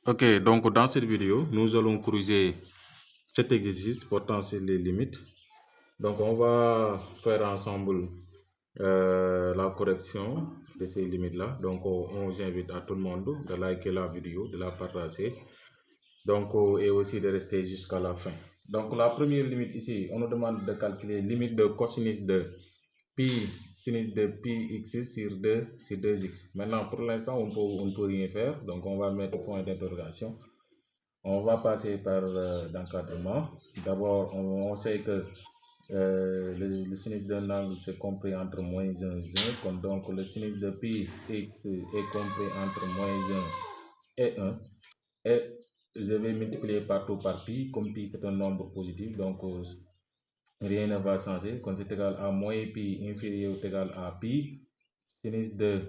Ok, donc dans cette vidéo, nous allons creuser cet exercice portant sur les limites. Donc on va faire ensemble la correction de ces limites-là. Donc on vous invite à tout le monde de liker la vidéo, de la partager, donc et aussi de rester jusqu'à la fin. Donc la première limite ici, on nous demande de calculer limite de cosinus de pi sinus de pi x sur 2x. Maintenant, pour l'instant, on ne peut rien faire. Donc, on va mettre point d'interrogation. On va passer par l'encadrement. D'abord, on sait que le sinus d'un angle c'est compris entre moins 1 et 1. Donc, le sinus de pi x est compris entre moins 1 et 1. Et je vais multiplier partout par pi. Comme pi c'est un nombre positif, donc rien ne va changer. Quand c'est égal à moins pi inférieur ou égal à pi, sinus de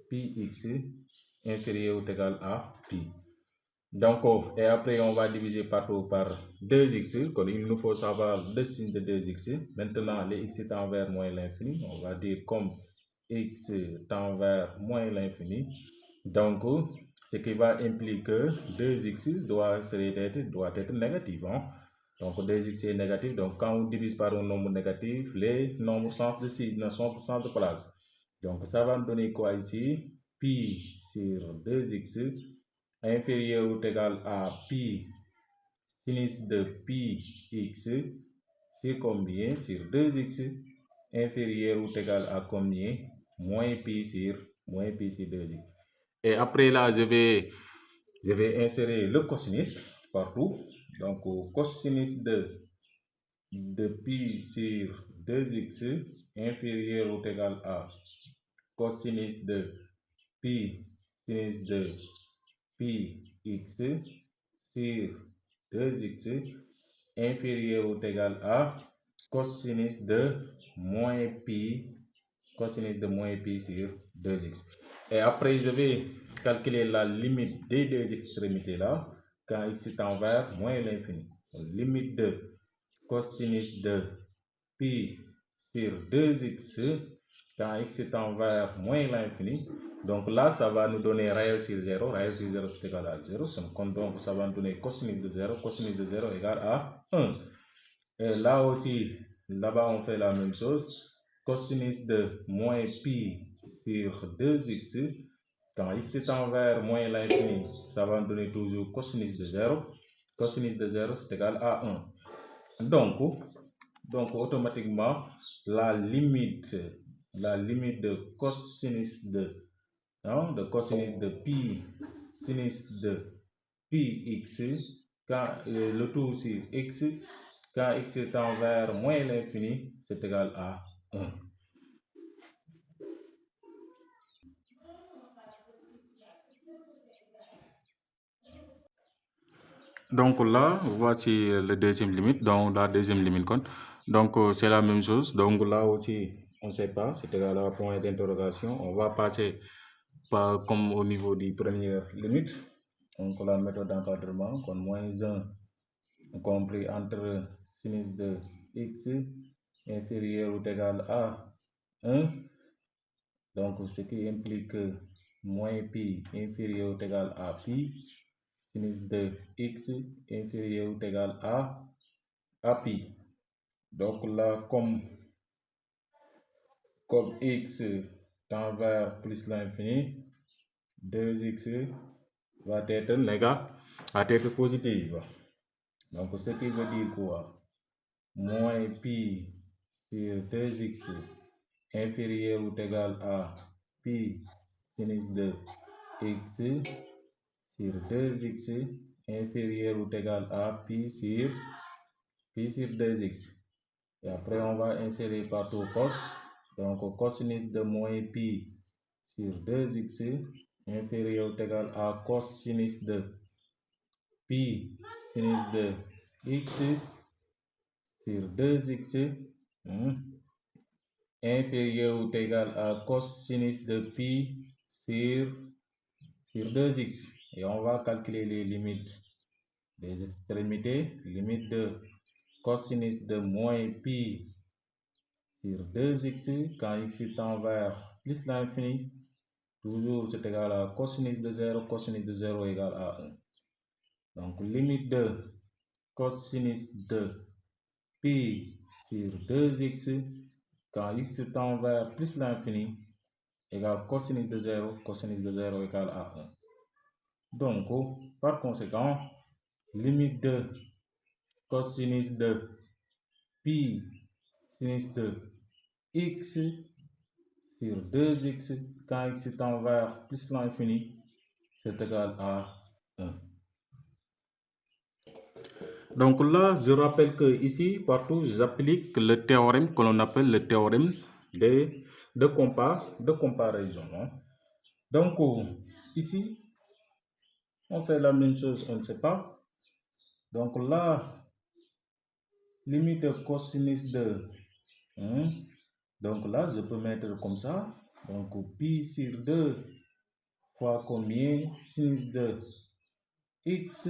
pi x inférieur ou égal à pi. Donc, et après, on va diviser partout par 2x. Comme il nous faut savoir le signe de 2x. Maintenant, les x tend vers moins l'infini. On va dire comme x tend vers moins l'infini. Donc, ce qui va impliquer que 2x doit être négatif. Hein? Donc, 2x est négatif. Donc, quand on divise par un nombre négatif, les nombres changent de place. Donc, ça va nous donner quoi ici? Pi sur 2x inférieur ou égal à pi sinus de pi x sur combien? Sur 2x inférieur ou égal à combien? Moins pi sur 2x. Et après là, je vais insérer le cosinus partout. Donc, cosinus de pi sur 2x inférieur ou égal à cosinus de pi sinus de pi x sur 2x inférieur ou égal à cosinus de moins pi sur 2x. Et après, je vais calculer la limite des deux extrémités là, quand x tend vers moins l'infini. Limite de cosinus de pi sur 2x quand x tend vers moins l'infini. Donc là, ça va nous donner réel sur 0. Réel sur 0, c'est égal à 0. Donc ça va nous donner cosinus de 0. Cosinus de 0 égale à 1. Et là aussi, là-bas, on fait la même chose. Cosinus de moins pi sur 2x. Quand x tend vers moins l'infini, ça va nous donner toujours cosinus de 0. Cosinus de 0, c'est égal à 1. Donc, automatiquement, la limite de cosinus de pi sinus de pi x, quand le tout sur x, quand x tend vers moins l'infini, c'est égal à 1. Donc là, voici la deuxième limite, donc la deuxième limite. Donc c'est la même chose. Donc là aussi, on ne sait pas, c'est égal à point d'interrogation. On va passer par comme au niveau des premières limites. Donc la méthode d'encadrement, comme moins 1 compris entre sinus de x inférieur ou égal à 1. Donc ce qui implique que moins pi inférieur ou égal à pi sinus de x inférieur ou égal à pi. Donc là, comme x tend vers plus l'infini, 2x va être positive. Donc ce qui veut dire quoi? Moins pi sur 2x inférieur ou égal à pi sinus de x sur 2x inférieur ou égal à pi sur 2x. Et après, on va insérer partout cos. Donc, cosinus de moins pi sur 2x inférieur ou égal à cosinus de pi sinus de x sur 2x inférieur ou égal à cosinus de pi sur 2x. Et on va calculer les limites des extrémités. Limite de cosinus de moins pi sur 2x quand x tend vers plus l'infini. Toujours c'est égal à cosinus de 0. Cosinus de 0 égale à 1. Donc, limite de cosinus de pi sur 2x quand x tend vers plus l'infini égale cosinus de 0 égale à 1. Donc, par conséquent, limite de cosinus de pi sinus de x sur 2x quand x tend vers plus l'infini, c'est égal à 1. Donc là, je rappelle que ici, partout, j'applique le théorème que l'on appelle le théorème de comparaison. Hein. Donc ici, on fait la même chose, on ne sait pas. Donc là, limite de cosinus de 1. Donc là, je peux mettre comme ça. Donc pi sur 2 fois combien? Sinus de x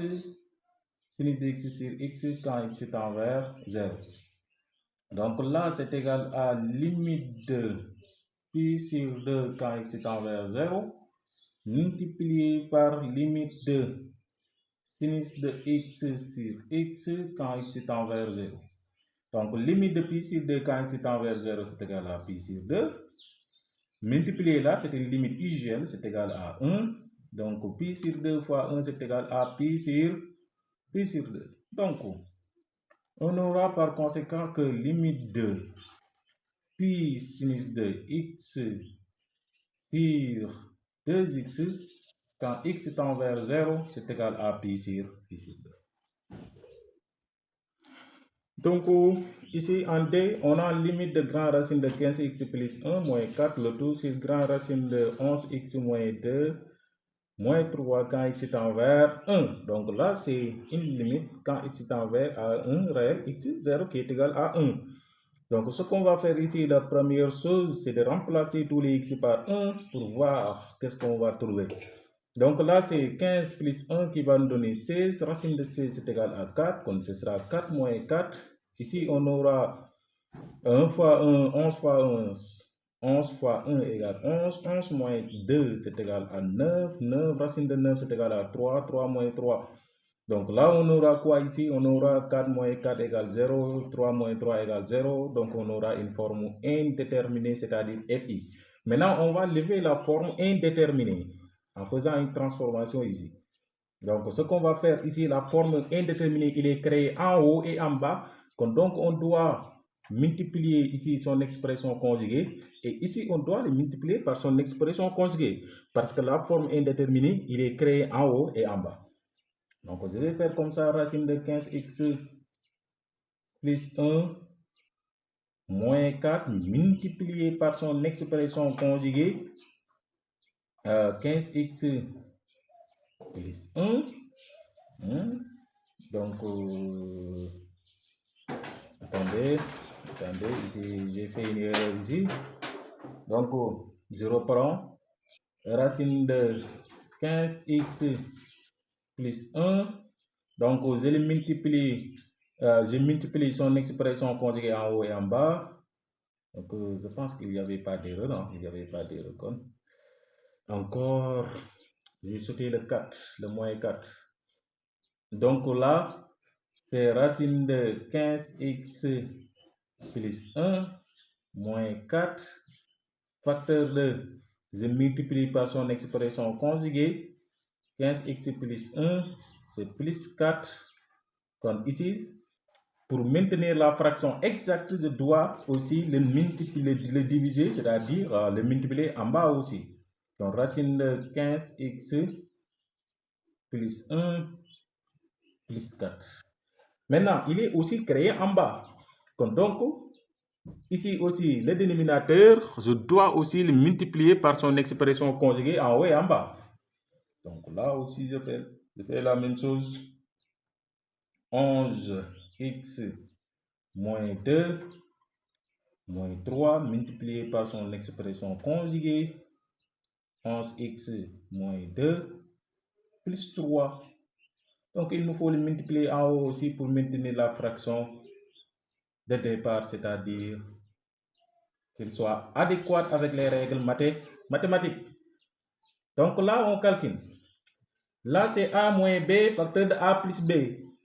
sur x quand x est envers 0. Donc là, c'est égal à limite de pi sur 2 quand x est envers 0 multiplié par limite de sinus de x sur x quand x est envers 0. Donc limite de pi sur 2 quand x est envers 0, c'est égal à pi sur 2. Multiplier là, c'est une limite usuelle, c'est égal à 1. Donc pi sur 2 fois 1, c'est égal à pi sur 2. Donc, on aura par conséquent que limite de pi sinus de x sur 2x, quand x tend vers 0, c'est égal à pi sur 2. Donc, ici en D, on a limite de grand racine de 15x plus 1 moins 4, le tout sur grand racine de 11x moins 2 moins 3 quand x tend vers 1. Donc là, c'est une limite quand x tend vers 1 réel, x0 qui est égal à 1. Donc, ce qu'on va faire ici, la première chose, c'est de remplacer tous les x par 1 pour voir qu'est-ce qu'on va trouver. Donc là, c'est 15 plus 1 qui va nous donner 16. Racine de 16 est égal à 4. Donc, ce sera 4 moins 4. Ici, on aura 1 fois 1, 11 fois 1. 11 fois 1 égale 11. 11 moins 2, c'est égal à 9. 9, racine de 9, c'est égal à 3. 3 moins 3. Donc là, on aura quoi ici? On aura 4 moins 4 égale 0. 3 moins 3 égale 0. Donc, on aura une forme indéterminée, c'est-à-dire FI. Maintenant, on va lever la forme indéterminée en faisant une transformation ici. Donc, ce qu'on va faire ici, la forme indéterminée, il est créé en haut et en bas. Donc, on doit multiplier ici son expression conjuguée. Et ici, on doit le multiplier par son expression conjuguée. Parce que la forme indéterminée, il est créé en haut et en bas. Donc, je vais faire comme ça, racine de 15x plus 1 moins 4 multiplié par son expression conjuguée. 15x plus 1. Donc, attendez, ici, j'ai fait une erreur ici. Donc, je reprends. Racine de 15x plus 1. Donc, je multiplie son expression conjuguée en haut et en bas. Donc, je pense qu'il n'y avait pas d'erreur. Non, il n'y avait pas d'erreur. Encore, j'ai sauté le 4, le moins 4. Donc là, c'est racine de 15x plus 1 moins 4. Facteur de, je multiplie par son expression conjuguée. 15x plus 1, c'est plus 4. Donc ici, pour maintenir la fraction exacte, je dois aussi le diviser, c'est-à-dire le multiplier en bas aussi. Donc racine de 15x plus 1 plus 4. Maintenant, il est aussi créé en bas. Donc, ici aussi, le dénominateur, je dois aussi le multiplier par son expression conjuguée en haut et en bas. Donc là aussi, je fais la même chose. 11x moins 2 moins 3 multiplié par son expression conjuguée. 11x moins 2 plus 3. Donc, il nous faut le multiplier en haut aussi pour maintenir la fraction de départ, c'est-à-dire qu'il soit adéquat avec les règles mathématiques. Donc là, on calcule. Là, c'est a moins b, facteur de a plus b.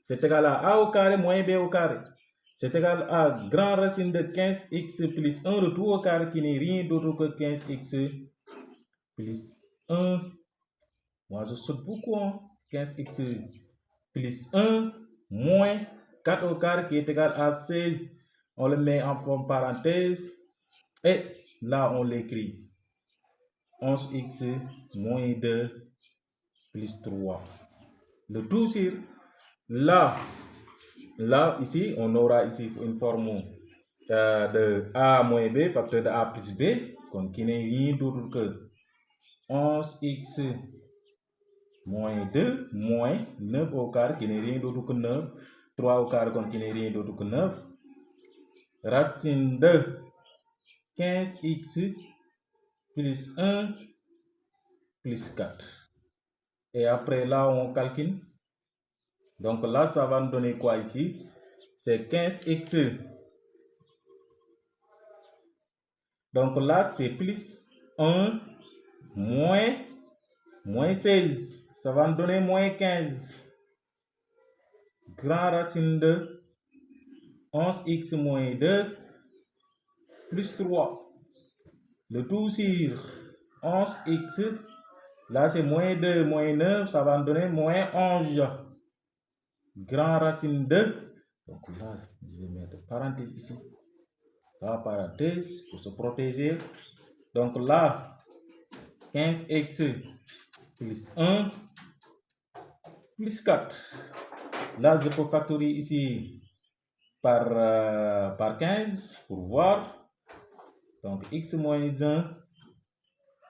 C'est égal à a au carré moins b au carré. C'est égal à grand racine de 15x plus 1 retour au carré qui n'est rien d'autre que 15x plus 1. Moi, je saute beaucoup. 15x plus 1 moins 4 au carré qui est égal à 16. On le met en forme parenthèse. Et là, on l'écrit. 11x moins 2 plus 3. Le tout sur là, ici, on aura ici une forme de a moins b, facteur de a plus b, qui n'est rien d'autre que 11x moins 2 moins 9 au carré, qui n'est rien d'autre que 9, 3 au carré, qui n'est rien d'autre que 9, racine de 15x plus 1 plus 4. Et après là, on calcule. Donc là, ça va nous donner quoi ici? C'est 15x. Donc là, c'est plus 1 moins 16. Ça va nous donner moins 15. Grand racine de 11x moins 2 plus 3. Le tout sur 11x. Là, c'est moins 2 moins 9. Ça va nous donner moins 11. Grand racine de. Donc là, je vais mettre parenthèse ici. La parenthèse pour se protéger. Donc là, 15x plus 1 plus 4. Là, je peux factoriser ici par 15 pour voir. Donc, x moins 1,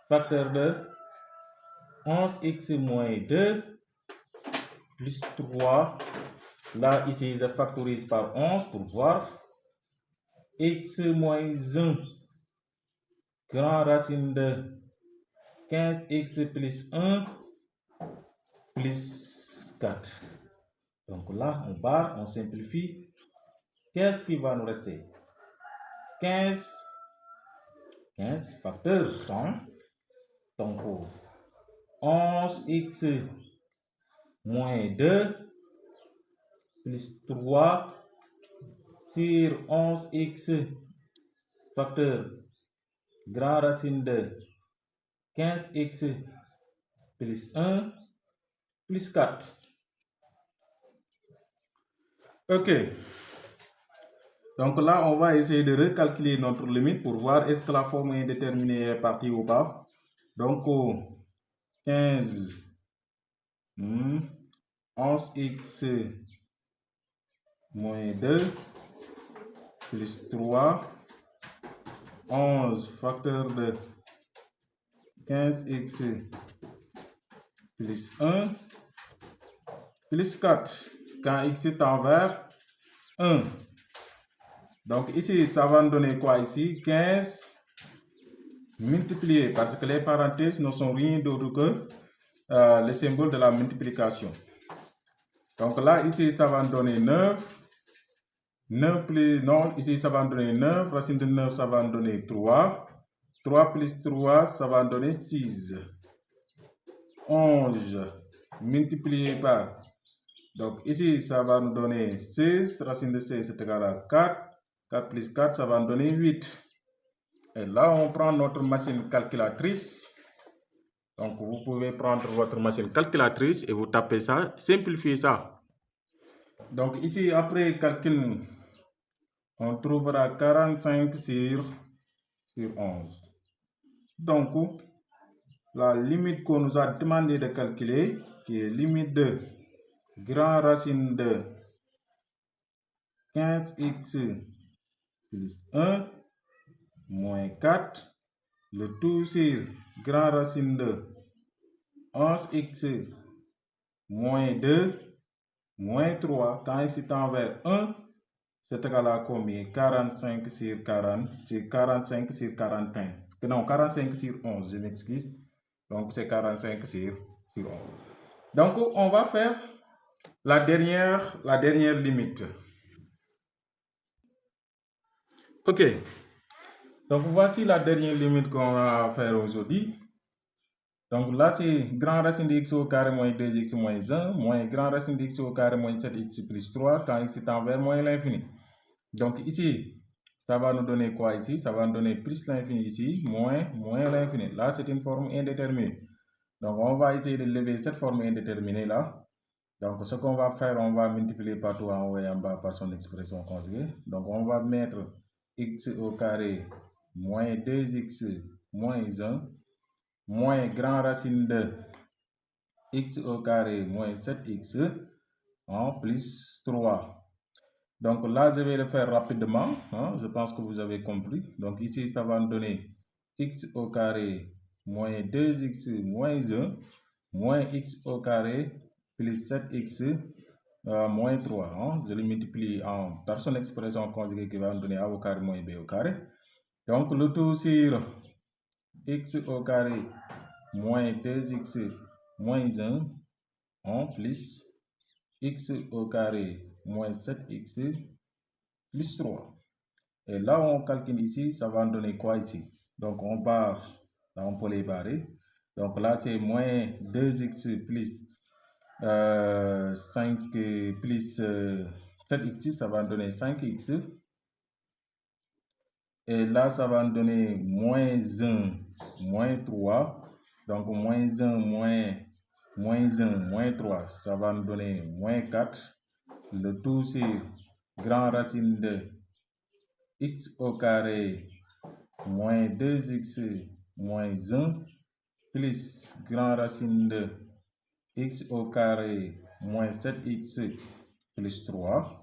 facteur de 11x moins 2 plus 3. Là, ici, je factorise par 11 pour voir. X moins 1, grand racine de 15x plus 1 plus 4. Donc là, on barre, on simplifie. Qu'est-ce qui va nous rester? 15 facteur 100. Donc 11x moins 2 plus 3 sur 11x facteur grand racine de 15x plus 1 plus 4. Ok. Donc là, on va essayer de recalculer notre limite pour voir est-ce que la forme indéterminée est partie ou pas. Donc 15 11x moins 2 plus 3 11 facteur de 15x plus 1 plus 4 quand x est envers 1. Donc ici, ça va nous donner quoi ici? 15 multiplié, parce que les parenthèses ne sont rien d'autre que le symbole de la multiplication. Donc là, ici, ça va nous donner 9. 9 plus, non, ici, ça va nous donner 9. Racine de 9, ça va nous donner 3. 3 plus 3, ça va nous donner 6. 11 multiplié par. Donc ici, ça va nous donner 16. Racine de 16, c'est égal à 4. 4 plus 4, ça va nous donner 8. Et là, on prend notre machine calculatrice. Donc, vous pouvez prendre votre machine calculatrice et vous tapez ça, simplifiez ça. Donc ici, après calcul, on trouvera 45 sur 11. Donc, la limite qu'on nous a demandé de calculer, qui est limite de grand racine de 15x plus 1 moins 4, le tout sur grand racine de 11x moins 2 moins 3, quand x est envers 1, c'est égal à combien? 45 sur 40, c'est 45 sur 41. Non, 45 sur 11, je m'excuse. Donc, c'est 45 sur 11. Donc, on va faire la dernière limite. Ok. Donc, voici la dernière limite qu'on va faire aujourd'hui. Donc là, c'est grand racine de x au carré moins 2x moins 1, moins grand racine de x au carré moins 7x plus 3, quand x est envers moins l'infini. Donc ici, ça va nous donner quoi ici? Ça va nous donner plus l'infini ici, moins l'infini. Là, c'est une forme indéterminée. Donc on va essayer de lever cette forme indéterminée là. Donc ce qu'on va faire, on va multiplier partout en haut et en bas par son expression conjuguée. Donc on va mettre x au carré moins 2x moins 1 moins grand racine de x au carré moins 7x en plus 3. Donc là, je vais le faire rapidement. Je pense que vous avez compris. Donc ici, ça va nous donner x au carré moins 2x moins 1 moins x au carré plus 7x moins 3. Je le multiplie par son expression conjuguée qui va nous donner a au carré moins b au carré. Donc le tout sur x au carré moins 2x moins 1 plus x au carré moins 7x plus 3. Et là, on calcule ici, ça va nous donner quoi ici? Donc on part, là on peut les barrer. Donc là, c'est moins 2x plus 5 plus 7x, ça va nous donner 5x. Et là, ça va nous donner moins 1, moins 3. Donc moins 1, moins 1, moins 3, ça va nous donner moins 4. Le tout c'est grand racine de x au carré moins 2x moins 1 plus grand racine de x au carré moins 7x plus 3.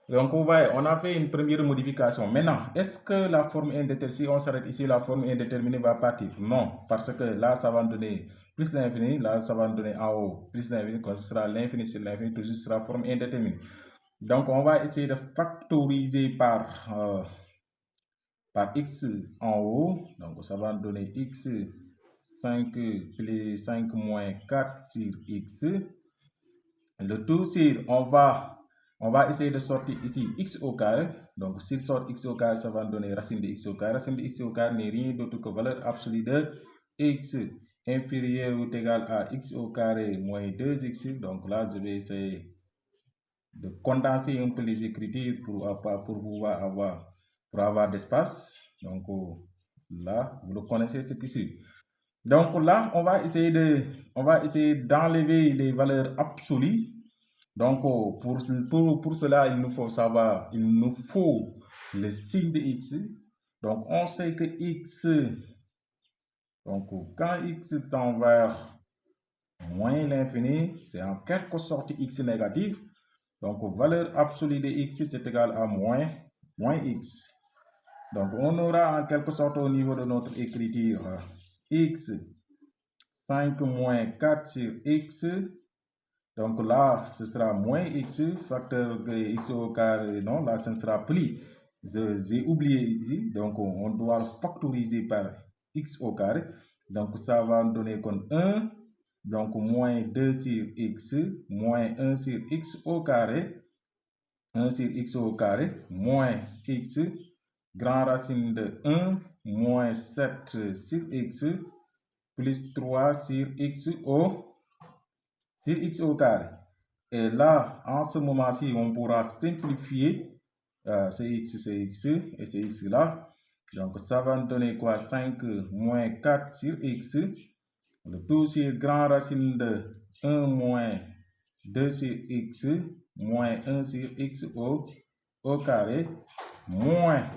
Donc, vous voyez, on a fait une première modification. Maintenant, est-ce que la forme indéterminée, si on s'arrête ici, la forme indéterminée va partir? Non, parce que là, ça va nous donner plus l'infini, là, ça va nous donner en haut plus l'infini, quand ce sera l'infini sur l'infini, toujours sera forme indéterminée. Donc, on va essayer de factoriser par x en haut. Donc, ça va nous donner x 5 plus 5 moins 4 sur x. Le tout sur, on va essayer de sortir ici x au carré. Donc, s'il sort x au carré, ça va nous donner racine de x au carré. Racine de x au carré n'est rien d'autre que valeur absolue de x inférieur ou égal à x au carré moins 2x. Donc là, je vais essayer de condenser un peu les écritures pour pouvoir avoir d'espace. Donc là, vous le connaissez ce qui suit. Donc là, on va essayer d'enlever les valeurs absolues. Donc pour cela, il nous faut savoir, il nous faut le signe de x. Donc on sait que x, donc quand x tend vers moins l'infini, c'est en quelque sorte x négatif. Donc valeur absolue de x c'est égal à moins x. Donc on aura en quelque sorte au niveau de notre écriture x 5 moins 4 sur x. Donc là, ce sera moins x, facteur de x au carré. Non, là, ce ne sera plus. J'ai oublié ici. Donc, on doit le factoriser par x au carré. Donc, ça va nous donner comme 1. Donc, moins 2 sur x, moins 1 sur x au carré. 1 sur x au carré, moins x, grand racine de 1, moins 7 sur x, plus 3 sur x au carré. Et là, en ce moment-ci, on pourra simplifier c'est x et c'est x là. Donc, ça va nous donner quoi? 5 moins 4 sur x. Le tout sur grand racine de 1 moins 2 sur x, moins 1 sur x au carré, moins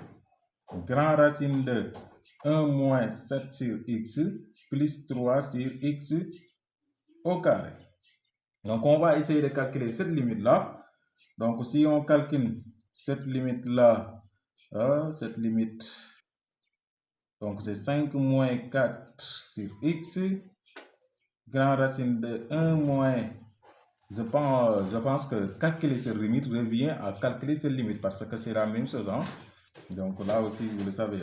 grand racine de 1 moins 7 sur x, plus 3 sur x au carré. Donc, on va essayer de calculer cette limite-là. Donc, si on calcule cette limite-là, cette limite, donc c'est 5 moins 4 sur x, grand racine de 1 moins, je pense que calculer cette limite revient à calculer cette limite parce que c'est la même chose. Donc, là aussi, vous le savez.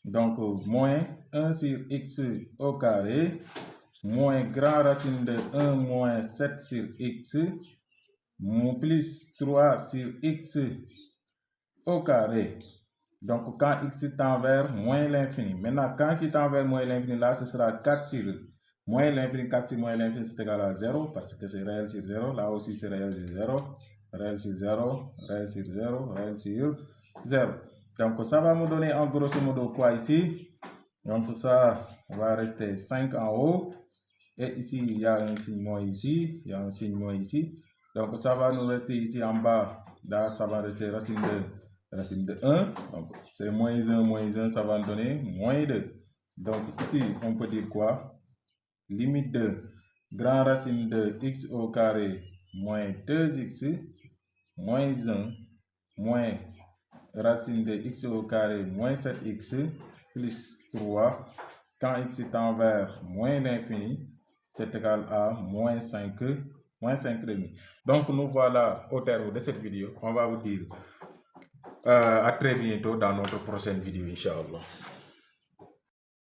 Donc, moins 1 sur x au carré, moins grand racine de 1 moins 7 sur x, plus 3 sur x au carré. Donc, quand x tend vers moins l'infini. Maintenant, quand il tend vers moins l'infini, là, ce sera 4 sur Moins l'infini, 4 moins l'infini, c'est égal à 0, parce que c'est réel sur 0. Là aussi, c'est réel sur 0. Réel sur 0, réel sur 0, réel sur 0. Donc, ça va me donner en grosso modo quoi ici? Donc, ça va rester 5 en haut. Et ici, il y a un signe moins ici. Il y a un signe moins ici. Donc, ça va nous rester ici en bas. Là, ça va rester racine de 1. Donc, c'est moins 1, ça va nous donner moins 2. Donc, ici, on peut dire quoi? Limite de grand racine de x au carré moins 2x moins 1 moins racine de x au carré moins 7x plus 3. Quand x est vers moins l'infini, c'est égal à moins 5 demi. Donc, nous voilà au terme de cette vidéo. On va vous dire à très bientôt dans notre prochaine vidéo, Inch'Allah.